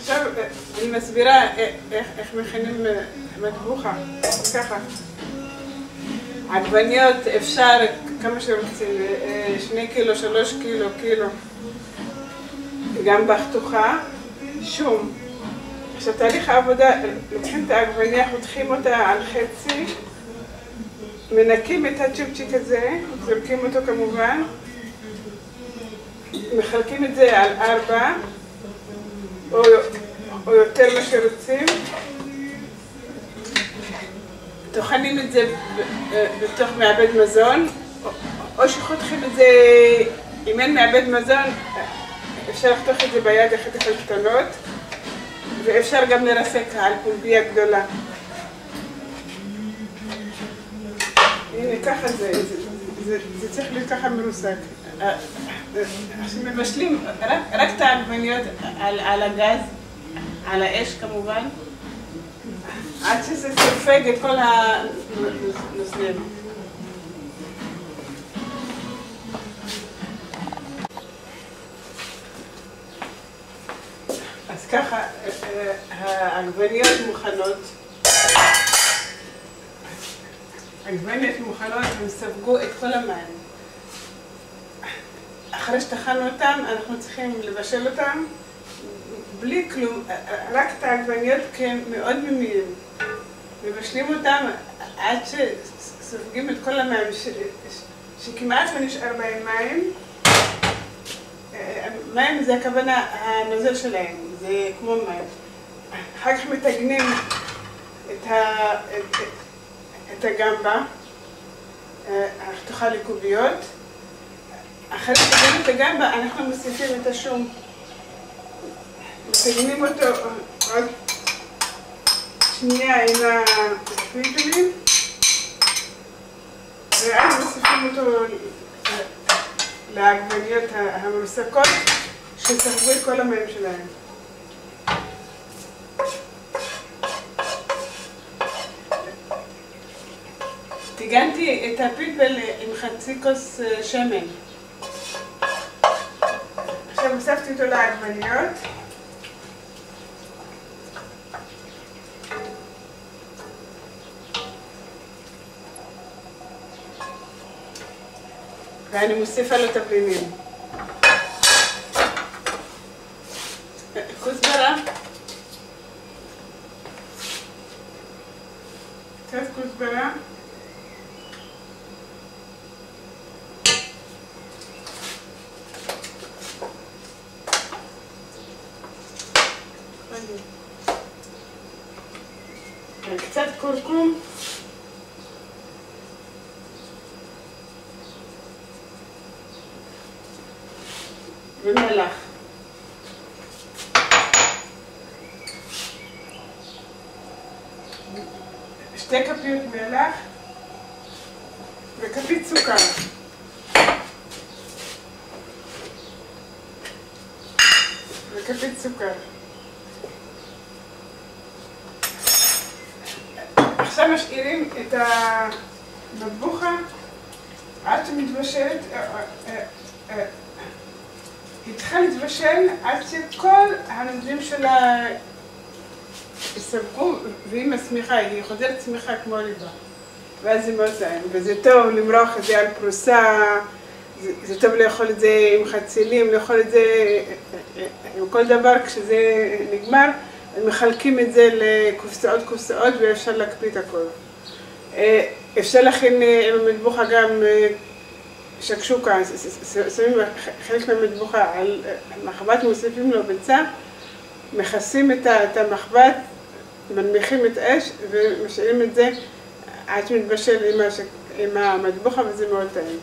עכשיו אני מסבירה איך מכינים מטבוחה, ככה. עגבניות אפשר כמה שרוצים, 2 קילו, 3 קילו, קילו. גם בחתוכה, שום. עכשיו תהליך העבודה, לוקחים את העגבניה, חותכים אותה על חצי, מנקים את הצ'ופצ'יק הזה, זורקים אותו כמובן, מחלקים את זה על 4, או יותר מה שרוצים. טוחנים את זה בתוך מעבד מזון, או שחותכים את זה, אם אין מעבד מזון, אפשר לחתוך את זה ביד לחתיכות קטנות, ואפשר גם לרסק על פומביה גדולה. הנה, ככה זה צריך להיות ככה מרוסק. מבשלים רק את העגבניות על הגז, על האש כמובן, עד שזה סופג את כל הנוזלים. אז ככה, העגבניות מוכנות. העגבניות מוכנות, הם ספגו את כל המים. אחרי שטחנו אותם, אנחנו צריכים לבשל אותם בלי כלום, רק את העגבניות כמאוד ממיים. מבשלים אותם עד שסופגים את כל המים, שכמעט לא נשאר בהם מים. מים זה הכוונה, הנוזל שלהם, זה כמו מים. אחר כך מתגנים את הגמבה, החתוכה לקוביות. אחרי שתגנים את הגמבה, אנחנו מוסיפים את השום. מתגנים אותו עוד שנייה עם הפריטלים, ואז מוסיפים אותו לעגבניות המרוסקות שספגו את כל המים שלהם. טיגנתי את הפלפל עם חצי כוס שמן. עכשיו הוספתי אותו לעגבניות. ואני מוסיפה לו תבלינים. כוסברה. קצת כוסברה. קצת קורקום. ומלח. שתי כפיות מלח וכפית סוכר. וכפית סוכר. עכשיו משאירים את המטבוחה עד שמתבשלת. היא צריכה להתבשל עד שכל הנוזלים שלה יספגו, והיא מסמיכה, היא חוזרת צמיחה כמו ריבה. ואז זה מאוד טעים, וזה טוב למרוח את זה על פרוסה, זה טוב לאכול את זה עם חצילים, לאכול את זה עם כל דבר. כשזה נגמר, מחלקים את זה לקופסאות קופסאות ואפשר להקפיא את הכל. אפשר להכין עם המטבוחה גם שקשוקה, שמים חלק מהמטבוחה על מחבת, מוסיפים לו ביצה, מכסים את המחבת, מנמיכים את האש ומשאירים את זה עד שמתבשל עם המטבוחה, וזה מאוד טעים.